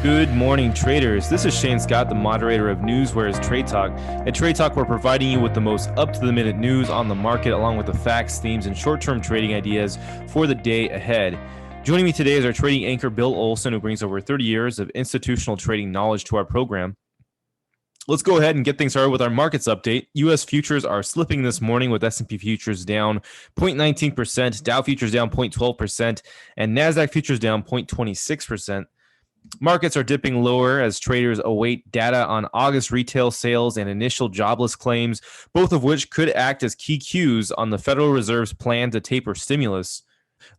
Good morning, traders. This is Shane Scott, the moderator of Newsware's Trade Talk. At Trade Talk, we're providing you with the most up-to-the-minute news on the market, along with the facts, themes, and short-term trading ideas for the day ahead. Joining me today is our trading anchor, Bill Olson, who brings over 30 years of institutional trading knowledge to our program. Let's go ahead and get things started with our markets update. U.S. futures are slipping this morning with S&P futures down 0.19%, Dow futures down 0.12%, and NASDAQ futures down 0.26%. Markets are dipping lower as traders await data on August retail sales and initial jobless claims, both of which could act as key cues on the Federal Reserve's plan to taper stimulus.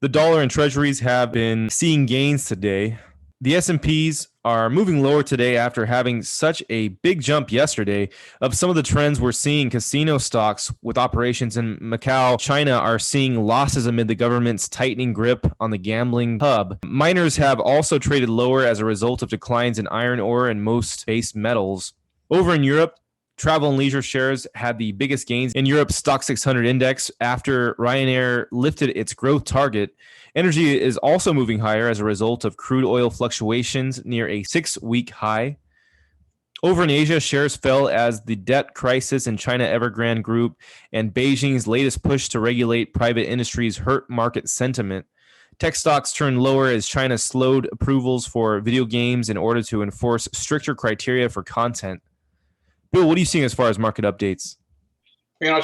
The dollar and treasuries have been seeing gains today. The S&Ps are moving lower today after having such a big jump yesterday. Of some of the trends we're seeing, casino stocks with operations in Macau, China, are seeing losses amid the government's tightening grip on the gambling hub. Miners have also traded lower as a result of declines in iron ore and most base metals. Over in Europe, travel and leisure shares had the biggest gains in Europe's Stock 600 index after Ryanair lifted its growth target. Energy is also moving higher as a result of crude oil fluctuations near a 6-week high. Over in Asia, shares fell as the debt crisis in China Evergrande Group and Beijing's latest push to regulate private industries hurt market sentiment. Tech stocks turned lower as China slowed approvals for video games in order to enforce stricter criteria for content. Bill, what are you seeing as far as market updates?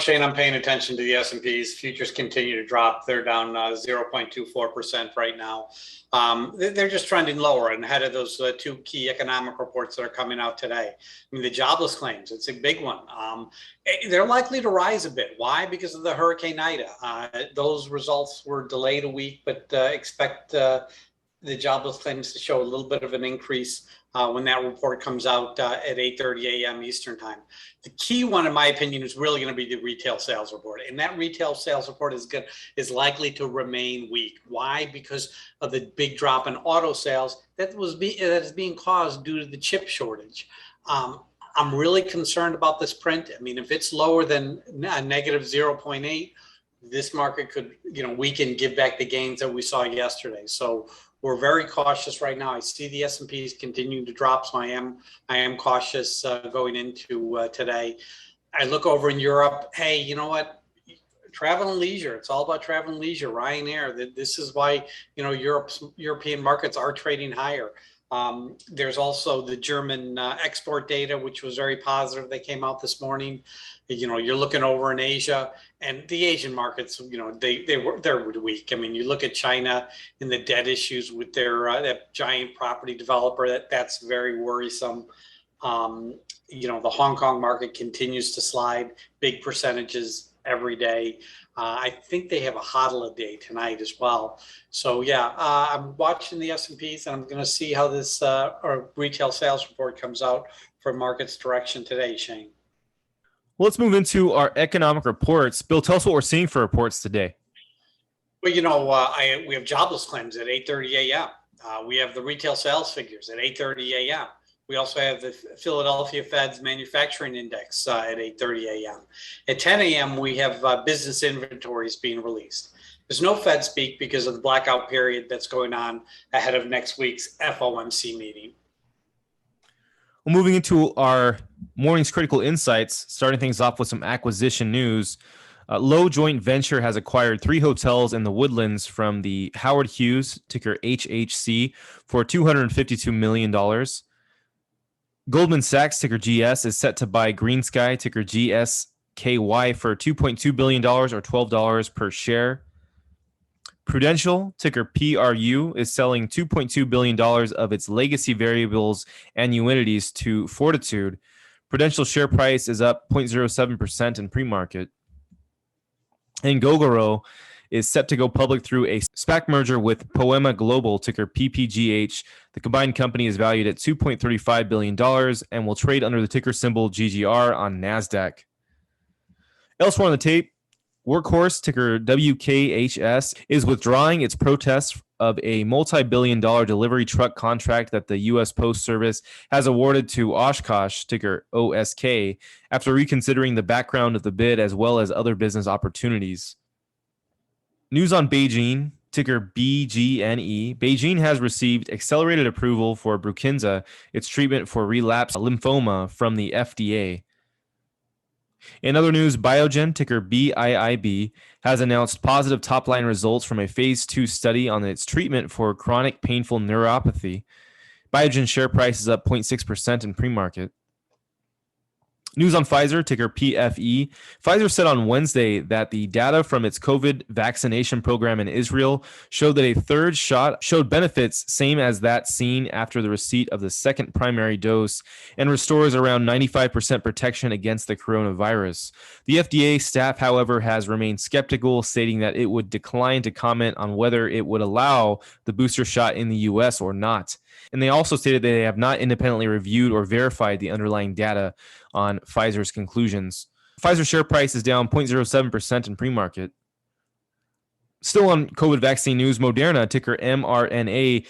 Shane, I'm paying attention to the S&Ps. Futures continue to drop. They're down 0.24% right now. They're just trending lower and ahead of those two key economic reports that are coming out today. I mean, the jobless claims, it's a big one. They're likely to rise a bit. Why? Because of the Hurricane Ida. Those results were delayed a week, but expect the jobless claims to show a little bit of an increase when that report comes out at 8:30 a.m. Eastern time. The key one, in my opinion, is really going to be the retail sales report. And that retail sales report is likely to remain weak. Why? Because of the big drop in auto sales that is being caused due to the chip shortage. I'm really concerned about this print. I mean, if it's lower than a negative 0.8, this market could, weaken, give back the gains that we saw yesterday. So we're very cautious right now. I see the S&Ps continuing to drop, so I am cautious going into today. I look over in Europe. Hey, you know what? Travel and leisure. It's all about travel and leisure. Ryanair. This is why European markets are trading higher. There's also the German export data, which was very positive. They came out this morning. You're looking over in Asia, and the Asian markets, they're weak. I mean, you look at China and the debt issues with their that giant property developer. That's very worrisome. The Hong Kong market continues to slide big percentages every day. I think they have a hodl day tonight as well. So yeah, I'm watching the S&Ps, and I'm going to see how this retail sales report comes out for markets direction today, Shane. Well, let's move into our economic reports. Bill, tell us what we're seeing for reports today. Well, we have jobless claims at 8:30 a.m. We have the retail sales figures at 8:30 a.m. We also have the Philadelphia Fed's manufacturing index at 8:30 a.m. At 10 a.m., we have business inventories being released. There's no Fed speak because of the blackout period that's going on ahead of next week's FOMC meeting. Well, moving into our morning's critical insights, starting things off with some acquisition news. Lowe Joint Venture has acquired 3 hotels in the Woodlands from the Howard Hughes, ticker HHC, for $252 million. Goldman Sachs, ticker GS, is set to buy GreenSky, ticker GSKY, for $2.2 billion or $12 per share. Prudential, ticker PRU, is selling $2.2 billion of its legacy variables annuities to Fortitude. Prudential share price is up 0.07% in pre-market. And Gogoro is set to go public through a SPAC merger with Poema Global, ticker PPGH. The combined company is valued at $2.35 billion and will trade under the ticker symbol GGR on NASDAQ. Elsewhere on the tape, Workhorse, ticker WKHS, is withdrawing its protest of a multi-billion-dollar delivery truck contract that the U.S. Post Service has awarded to Oshkosh, ticker OSK, after reconsidering the background of the bid as well as other business opportunities. News on Beijing. ticker BGNE. Beijing has received accelerated approval for Brukinsa, its treatment for relapsed lymphoma, from the FDA. In other news, Biogen, ticker BIIB, has announced positive top-line results from a phase 2 study on its treatment for chronic painful neuropathy. Biogen's share price is up 0.6% in pre-market. News on Pfizer, ticker PFE. Pfizer said on Wednesday that the data from its COVID vaccination program in Israel showed that a third shot showed benefits same as that seen after the receipt of the second primary dose and restores around 95% protection against the coronavirus. The FDA staff, however, has remained skeptical, stating that it would decline to comment on whether it would allow the booster shot in the U.S. or not. And they also stated that they have not independently reviewed or verified the underlying data on Pfizer's conclusions. Pfizer share price is down 0.07% in pre-market. Still on COVID vaccine news, Moderna, ticker mRNA,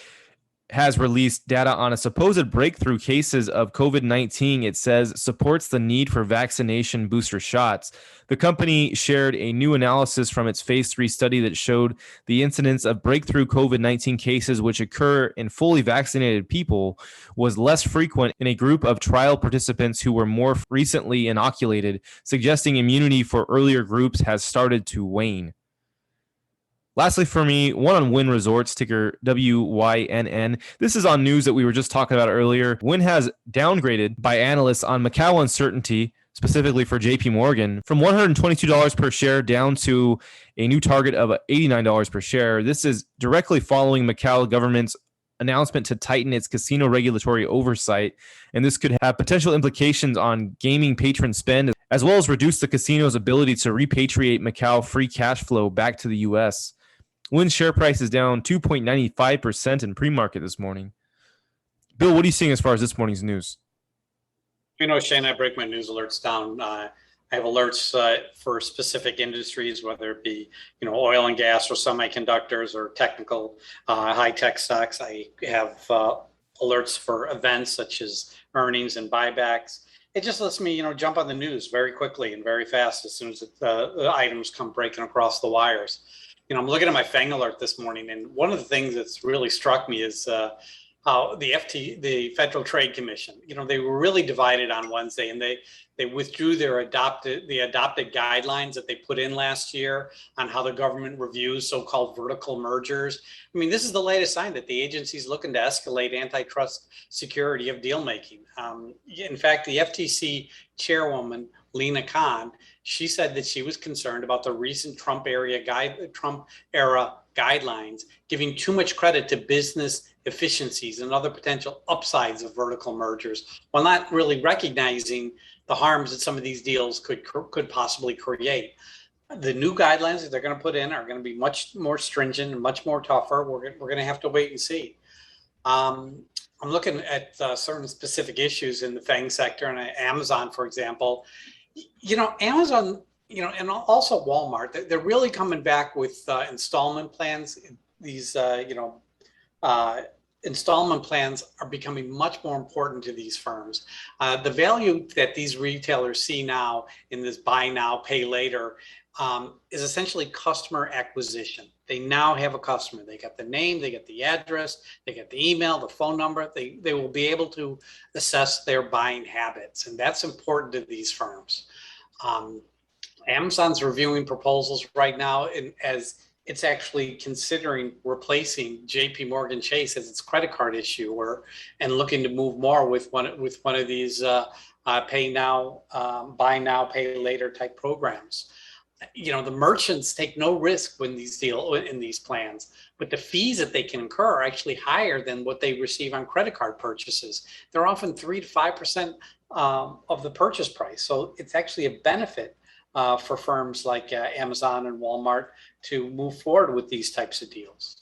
has released data on a supposed breakthrough cases of COVID-19. It says supports the need for vaccination booster shots. The company shared a new analysis from its phase 3 study that showed the incidence of breakthrough COVID-19 cases which occur in fully vaccinated people was less frequent in a group of trial participants who were more recently inoculated, suggesting immunity for earlier groups has started to wane. Lastly, for me, one on Wynn Resorts, ticker WYNN. This is on news that we were just talking about earlier. Wynn has downgraded by analysts on Macau uncertainty, specifically for JP Morgan, from $122 per share down to a new target of $89 per share. This is directly following Macau government's announcement to tighten its casino regulatory oversight, and this could have potential implications on gaming patron spend, as well as reduce the casino's ability to repatriate Macau free cash flow back to the U.S. Wynn's share price is down 2.95% in pre-market this morning. Bill, what are you seeing as far as this morning's news? Shane, I break my news alerts down. I have alerts for specific industries, whether it be, oil and gas or semiconductors or technical high-tech stocks. I have alerts for events such as earnings and buybacks. It just lets me, jump on the news very quickly and very fast as soon as the items come breaking across the wires. I'm looking at my FANG alert this morning, and one of the things that's really struck me is how the Federal Trade Commission, they were really divided on Wednesday, and they withdrew the adopted guidelines that they put in last year on how the government reviews so-called vertical mergers. I mean, this is the latest sign that the agency is looking to escalate antitrust security of deal making. In fact, the FTC chairwoman, Lena Khan, she said that she was concerned about the recent Trump era guidelines giving too much credit to business efficiencies and other potential upsides of vertical mergers, while not really recognizing the harms that some of these deals could possibly create. The new guidelines that they're going to put in are going to be much more stringent and much more tougher. We're going to have to wait and see. I'm looking at certain specific issues in the FANG sector, and Amazon, for example. Amazon, and also Walmart, they're really coming back with installment plans. These, installment plans are becoming much more important to these firms. The value that these retailers see now in this buy now, pay later is essentially customer acquisition. They now have a customer. They got the name, they get the address, they get the email, the phone number. They will be able to assess their buying habits, and that's important to these firms. Amazon's reviewing proposals right now, as it's actually considering replacing JP Morgan Chase as its credit card issuer, and looking to move more with one of these pay now, buy now, pay later type programs. The merchants take no risk when in these plans, but the fees that they can incur are actually higher than what they receive on credit card purchases. They're often 3 to 5% of the purchase price. So it's actually a benefit for firms like Amazon and Walmart to move forward with these types of deals.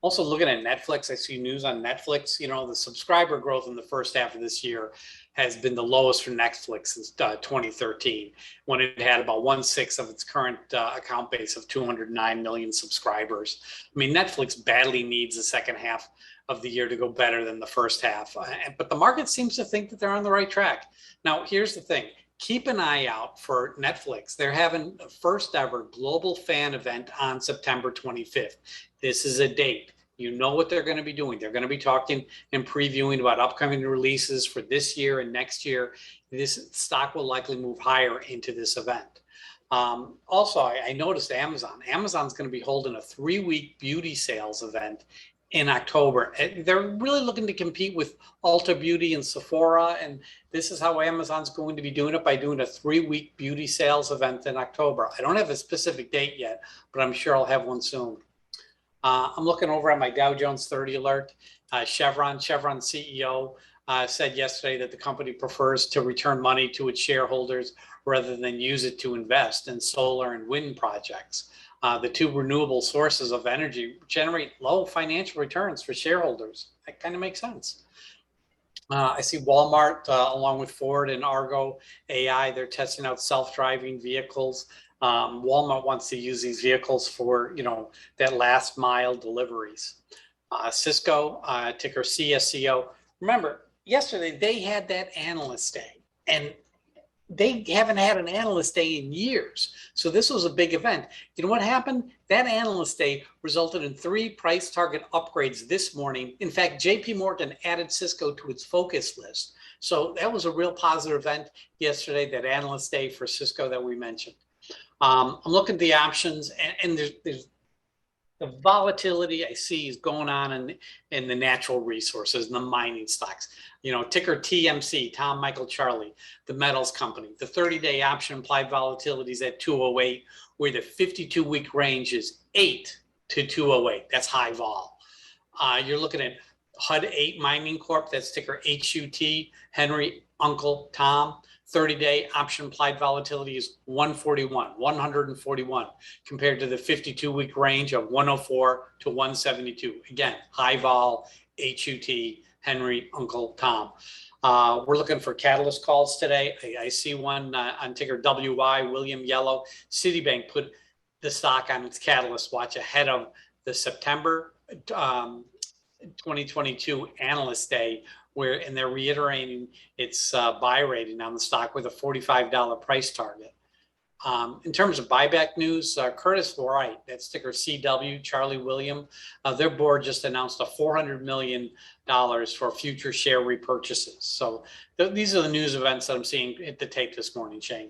Also looking at Netflix, I see news on Netflix. The subscriber growth in the first half of this year has been the lowest for Netflix since 2013, when it had about 1/6 of its current account base of 209 million subscribers. I mean, Netflix badly needs the second half of the year to go better than the first half, but the market seems to think that they're on the right track. Now, here's the thing. keep an eye out for Netflix. They're having the first ever global fan event on September 25th. This is a date. You know what they're going to be doing. They're going to be talking and previewing about upcoming releases for this year and next year. This stock will likely move higher into this event. Also, I noticed Amazon's going to be holding a 3-week beauty sales event in October. They're really looking to compete with Ulta Beauty and Sephora, and this is how Amazon's going to be doing it, by doing a 3-week beauty sales event in October. I don't have a specific date yet, but I'm sure I'll have one soon. I'm looking over at my Dow Jones 30 alert. Chevron CEO said yesterday that the company prefers to return money to its shareholders rather than use it to invest in solar and wind projects. The two renewable sources of energy generate low financial returns for shareholders. That kind of makes sense. I see Walmart, along with Ford and Argo AI, they're testing out self-driving vehicles. Walmart wants to use these vehicles for, that last mile deliveries. Cisco, ticker CSCO. Remember, yesterday they had that analyst day, and they haven't had an analyst day in years. So this was a big event. You know what happened? That analyst day resulted in 3 price target upgrades this morning. In fact, JP Morgan added Cisco to its focus list. So that was a real positive event yesterday, that analyst day for Cisco that we mentioned. I'm looking at the options, and there's the volatility I see is going on in the natural resources and the mining stocks. Ticker TMC, Tom, Michael, Charlie, the metals company. The 30-day option implied volatility is at 208, where the 52-week range is 8 to 208. That's high vol. You're looking at HUD 8 Mining Corp. That's ticker HUT, Henry, Uncle, Tom. 30-day option implied volatility is 141, compared to the 52-week range of 104 to 172. Again, high vol, HUT, Henry, Uncle, Tom. We're looking for catalyst calls today. I see one on ticker WY, William Yellow. Citibank put the stock on its catalyst watch ahead of the September 2022 analyst day, and they're reiterating its buy rating on the stock with a $45 price target. In terms of buyback news, Curtis Wright, that's ticker CW, Charlie William, their board just announced a $400 million for future share repurchases. So these are the news events that I'm seeing at the tape this morning, Shane.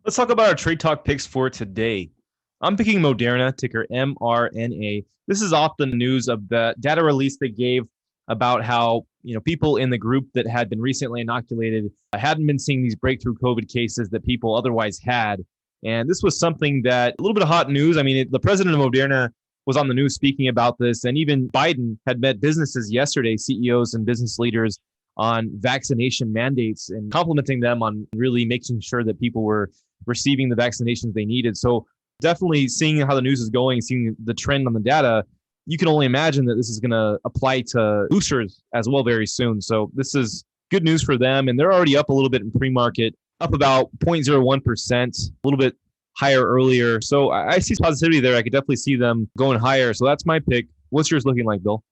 Let's talk about our Trade Talk picks for today. I'm picking Moderna, ticker MRNA. This is often news of the data release they gave about how people in the group that had been recently inoculated hadn't been seeing these breakthrough COVID cases that people otherwise had. And this was something that, a little bit of hot news. I mean, the president of Moderna was on the news speaking about this, and even Biden had met businesses yesterday, CEOs and business leaders, on vaccination mandates and complimenting them on really making sure that people were receiving the vaccinations they needed. So definitely seeing how the news is going, seeing the trend on the data, you can only imagine that this is going to apply to boosters as well very soon. So this is good news for them. And they're already up a little bit in pre-market, up about 0.01%, a little bit higher earlier. So I see positivity there. I could definitely see them going higher. So that's my pick. What's yours looking like, Bill?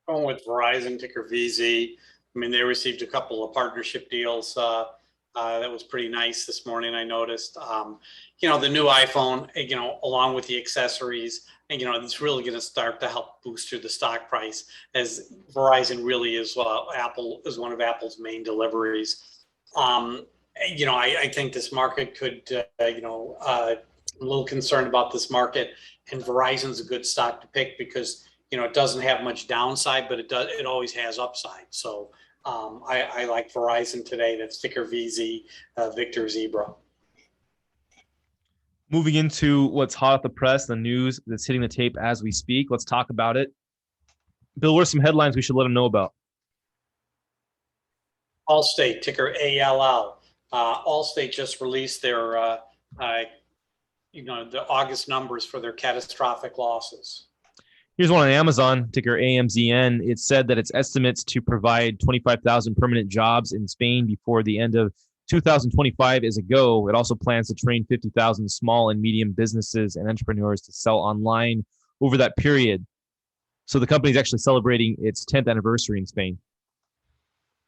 Going with Verizon, ticker VZ. I mean, they received a couple of partnership deals. That was pretty nice this morning, I noticed. The new iPhone, along with the accessories, and it's really going to start to help boost the stock price, as Verizon really is Apple is one of Apple's main deliveries. I think this market could, I'm a little concerned about this market, and Verizon's a good stock to pick because it doesn't have much downside, but it always has upside. So I like Verizon today. That's ticker VZ, Victor Zebra. Moving into what's hot off the press, the news that's hitting the tape as we speak. Let's talk about it. Bill, what are some headlines we should let them know about? Allstate, ticker ALL. Allstate just released their, the August numbers for their catastrophic losses. Here's one on Amazon, ticker AMZN. It said that its estimates to provide 25,000 permanent jobs in Spain before the end of 2025 is a go. It also plans to train 50,000 small and medium businesses and entrepreneurs to sell online over that period. So the company is actually celebrating its 10th anniversary in Spain.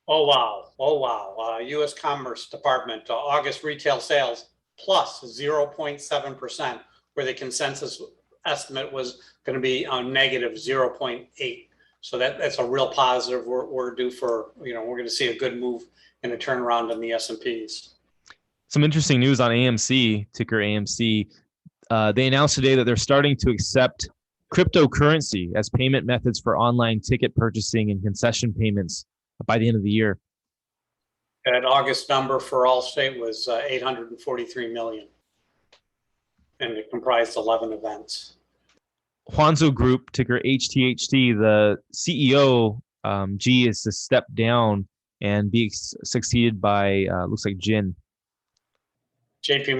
Oh, wow. Oh, wow. U.S. Commerce Department, August retail sales plus 0.7%, where the consensus estimate was going to be negative 0.8. So that's a real positive. We're due for, we're going to see a good move and a turnaround in the S&Ps. Some interesting news on AMC, ticker AMC. They announced today that they're starting to accept cryptocurrency as payment methods for online ticket purchasing and concession payments by the end of the year. That August number for Allstate was 843 million, and it comprised 11 events. Huanzhou Group, ticker HTHT, the CEO, G, is to step down and be succeeded by, looks like Jin. JP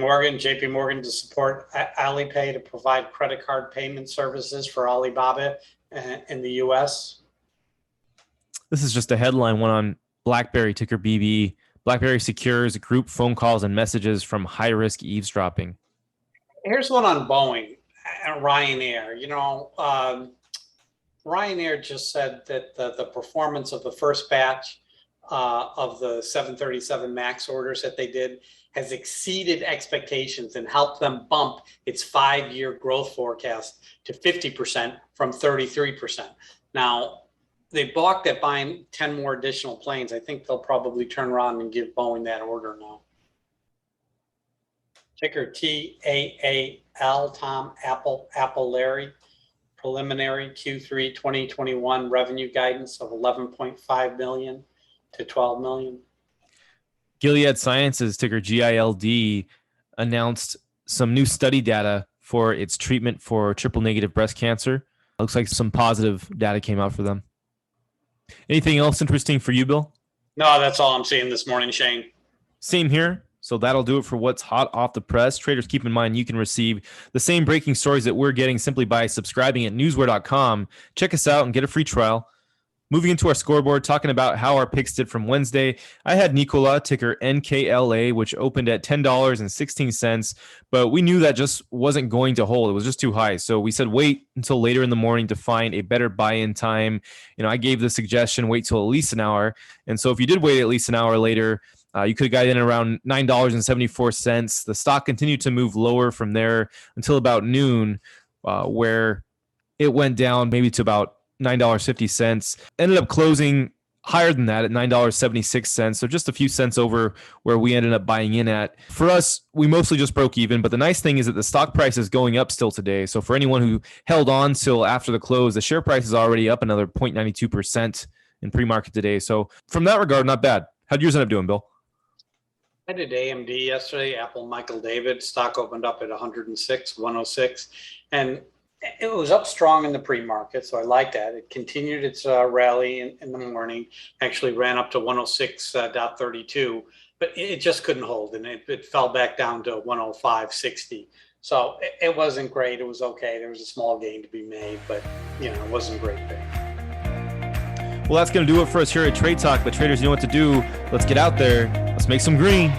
Morgan to support Alipay to provide credit card payment services for Alibaba in the U.S. This is just a headline one on BlackBerry, ticker BB. BlackBerry secures group phone calls and messages from high-risk eavesdropping. Here's one on Boeing and Ryanair. Ryanair just said that the performance of the first batch of the 737 MAX orders that they did has exceeded expectations and helped them bump its 5-year growth forecast to 50% from 33%. Now, they balked at buying 10 more additional planes. I think they'll probably turn around and give Boeing that order now. Ticker TAAL, Tom, Apple Larry. Preliminary Q3 2021 revenue guidance of 11.5 million to 12 million. Gilead Sciences, ticker GILD, announced some new study data for its treatment for triple-negative breast cancer. Looks like some positive data came out for them. Anything else interesting for you, Bill? No, that's all I'm seeing this morning, Shane. Same here. So that'll do it for what's hot off the press. Traders, keep in mind you can receive the same breaking stories that we're getting simply by subscribing at newsware.com. Check us out and get a free trial. Moving into our scoreboard, talking about how our picks did from Wednesday. I had Nikola, ticker NKLA, which opened at $10.16, but we knew that just wasn't going to hold. It was just too high. So we said wait until later in the morning to find a better buy-in time. I gave the suggestion wait till at least an hour. And so if you did wait at least an hour later, you could have got in around $9.74. The stock continued to move lower from there until about noon, where it went down maybe to about $9.50. Ended up closing higher than that at $9.76. So just a few cents over where we ended up buying in at. For us, we mostly just broke even. But the nice thing is that the stock price is going up still today. So for anyone who held on till after the close, the share price is already up another 0.92% in pre-market today. So from that regard, not bad. How'd yours end up doing, Bill? I did AMD yesterday, Apple Michael David. Stock opened up at 106. And it was up strong in the pre-market, so I like that. It continued its rally in the morning, actually ran up to 106.32, but it just couldn't hold, and it fell back down to 105.60. So it wasn't great. It was okay. There was a small gain to be made, but it wasn't great there. Well, that's going to do it for us here at Trade Talk. But traders, you know what to do. Let's get out there. Let's make some green.